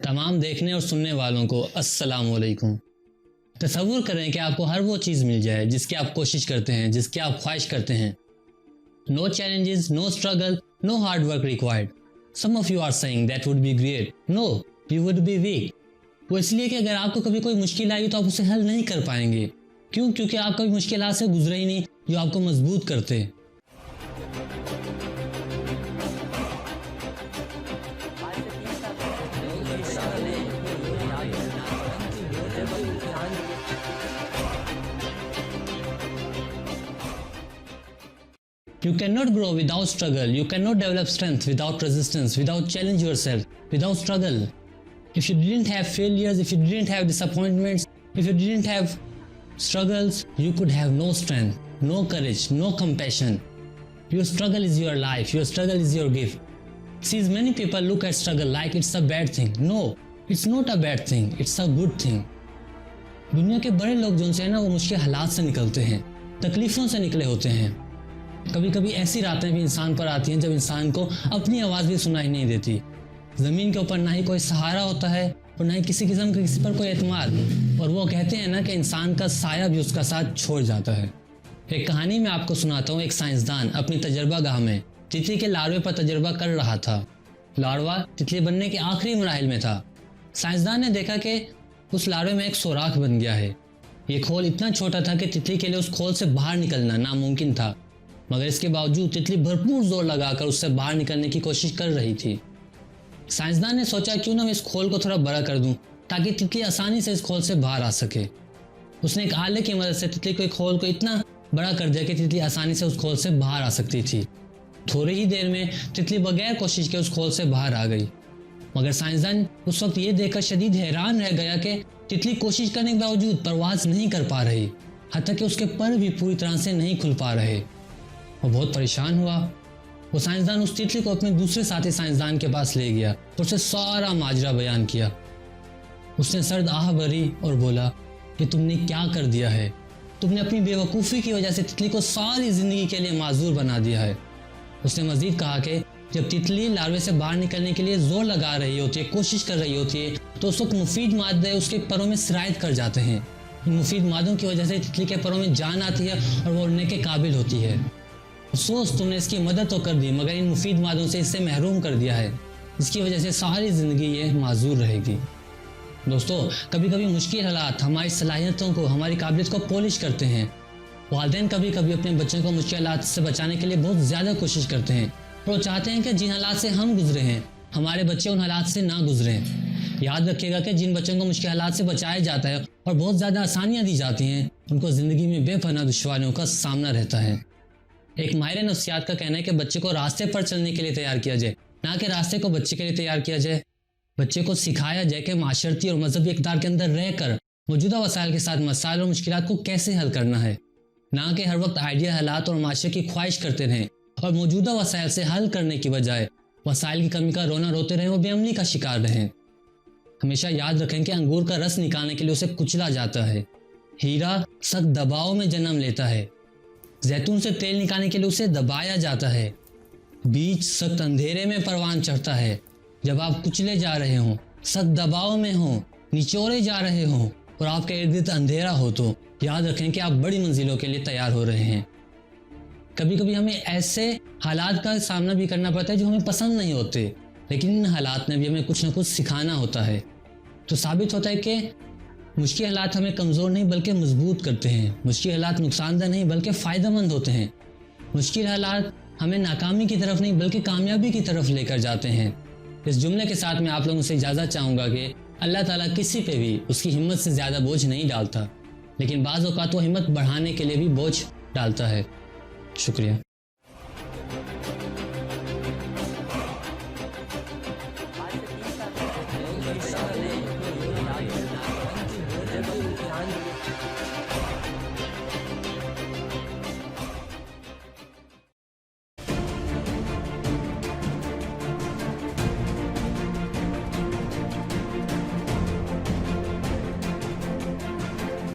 تمام دیکھنے اور سننے والوں کو السلام علیکم۔ تصور کریں کہ آپ کو ہر وہ چیز مل جائے جس کی آپ کوشش کرتے ہیں، جس کی آپ خواہش کرتے ہیں۔ No challenges, no struggle, no hard work required. Some of you are saying that would be great. No, you would be weak. وہ اس لیے کہ اگر آپ کو کبھی کوئی مشکل آئی تو آپ اسے حل نہیں کر پائیں گے۔ کیوں؟ کیونکہ آپ کبھی مشکلات سے گزرے ہی نہیں جو آپ کو مضبوط کرتے۔ You cannot grow without struggle. You cannot develop strength without resistance, without challenge yourself, without struggle. If you didn't have failures, if you didn't have disappointments, if you didn't have struggles, you could have no strength, no courage, no compassion. Your struggle is your life. Your struggle is your gift. See, many people look at struggle like it's a bad thing. No, it's not a bad thing. It's a good thing. دنیا کے بڑے لوگ جو ہیں نا وہ مشکل حالات سے نکلتے ہیں، تکلیفوں سے نکلے ہوتے ہیں۔ کبھی کبھی ایسی راتیں بھی انسان پر آتی ہیں جب انسان کو اپنی آواز بھی سنائی نہیں دیتی۔ زمین کے اوپر نہ ہی کوئی سہارا ہوتا ہے اور نہ ہی کسی قسم کا کسی پر کوئی اعتماد، اور وہ کہتے ہیں نا کہ انسان کا سایہ بھی اس کا ساتھ چھوڑ جاتا ہے۔ ایک کہانی میں آپ کو سناتا ہوں۔ ایک سائنسدان اپنی تجربہ گاہ میں تتلی کے لاروے پر تجربہ کر رہا تھا۔ لاڑوا تتلی بننے کے آخری مراحل میں تھا۔ سائنسدان نے دیکھا کہ اس لاروے میں ایک سوراخ بن گیا ہے۔ یہ کھول اتنا چھوٹا تھا کہ تتلی کے لیے اس کھول سے باہر نکلنا ناممکن تھا، مگر اس کے باوجود تتلی بھرپور زور لگا کر اس سے باہر نکلنے کی کوشش کر رہی تھی۔ سائنسدان نے سوچا کیوں نہ میں اس کھول کو تھوڑا بڑا کر دوں تاکہ تتلی آسانی سے اس کھول سے باہر آ سکے۔ اس نے ایک آلے کی مدد سے تتلی کے کھول کو اتنا بڑا کر دیا کہ تتلی آسانی سے اس کھول سے باہر آ سکتی تھی۔ تھوڑی ہی دیر میں تتلی بغیر کوشش کے اس کھول سے باہر آ گئی، مگر سائنسدان اس وقت یہ دیکھ کر شدید حیران رہ گیا کہ تتلی کوشش کرنے کے باوجود پرواز نہیں کر پا رہی، حتیٰ کہ اس کے پر بھی پوری طرح سے نہیں کھل پا رہے۔ وہ بہت پریشان ہوا۔ وہ سائنسدان اس تتلی کو اپنے دوسرے ساتھی سائنسدان کے پاس لے گیا اور اسے سارا ماجرا بیان کیا۔ اس نے سرد آہ بھری اور بولا کہ تم نے کیا کر دیا ہے؟ تم نے اپنی بے وقوفی کی وجہ سے تتلی کو ساری زندگی کے لیے معذور بنا دیا ہے۔ اس نے مزید کہا کہ جب تتلی لاروے سے باہر نکلنے کے لیے زور لگا رہی ہوتی ہے، کوشش کر رہی ہوتی ہے، تو اس وقت مفید مادے اس کے پروں میں سرایت کر جاتے ہیں۔ ان مفید مادوں کی وجہ سے تتلی کے پروں میں جان آتی ہے اور وہ اڑنے کے قابل ہوتی ہے۔ افسوس تم نے اس کی مدد تو کر دی مگر ان مفید مادوں سے اسے محروم کر دیا ہے، اس کی وجہ سے ساری زندگی یہ معذور رہے گی۔ دوستو، کبھی کبھی مشکل حالات ہماری صلاحیتوں کو، ہماری قابلیت کو پولش کرتے ہیں۔ والدین کبھی کبھی اپنے بچوں کو مشکلات سے بچانے کے لیے بہت زیادہ کوشش کرتے ہیں، اور وہ چاہتے ہیں کہ جن حالات سے ہم گزرے ہیں ہمارے بچے ان حالات سے نہ گزریں۔ یاد رکھیے گا کہ جن بچوں کو مشکل حالات سے بچایا جاتا ہے اور بہت زیادہ آسانیاں دی جاتی ہیں، ان کو زندگی میں بے پناہ دشواریوں کا سامنا رہتا ہے۔ ایک ماہر نفسیات کا کہنا ہے کہ بچے کو راستے پر چلنے کے لیے تیار کیا جائے، نہ کہ راستے کو بچے کے لیے تیار کیا جائے۔ بچے کو سکھایا جائے کہ معاشرتی اور مذہبی اقدار کے اندر رہ کر موجودہ وسائل کے ساتھ مسائل اور مشکلات کو کیسے حل کرنا ہے، نہ کہ ہر وقت آئیڈیل حالات اور معاشرے کی خواہش کرتے رہیں اور موجودہ وسائل سے حل کرنے کی بجائے وسائل کی کمی کا رونا روتے رہیں اور بے عملی کا شکار رہیں۔ ہمیشہ یاد رکھیں کہ انگور کا رس نکالنے کے لیے اسے کچلا جاتا ہے، ہیرا سخت دباؤ میں جنم لیتا ہے، زیتون سے تیل نکالنے کے لیے اسے دبایا جاتا ہے، بیج سخت اندھیرے میں پروان چڑھتا ہے۔ جب آپ کچلے جا رہے ہوں، سخت دباؤ میں ہوں، نچوڑے جا رہے ہوں اور آپ کے ارد گرد اندھیرا ہو تو یاد رکھیں کہ آپ بڑی منزلوں کے لیے تیار ہو رہے ہیں۔ کبھی کبھی ہمیں ایسے حالات کا سامنا بھی کرنا پڑتا ہے جو ہمیں پسند نہیں ہوتے، لیکن ان حالات میں بھی ہمیں کچھ نہ کچھ سکھانا ہوتا ہے۔ تو ثابت ہوتا ہے کہ مشکل حالات ہمیں کمزور نہیں بلکہ مضبوط کرتے ہیں، مشکل حالات نقصان دہ نہیں بلکہ فائدہ مند ہوتے ہیں، مشکل حالات ہمیں ناکامی کی طرف نہیں بلکہ کامیابی کی طرف لے کر جاتے ہیں۔ اس جملے کے ساتھ میں آپ لوگوں سے اجازت چاہوں گا کہ اللہ تعالیٰ کسی پہ بھی اس کی ہمت سے زیادہ بوجھ نہیں ڈالتا، لیکن بعض اوقات وہ ہمت بڑھانے کے لیے بھی بوجھ ڈالتا ہے۔ شکریہ۔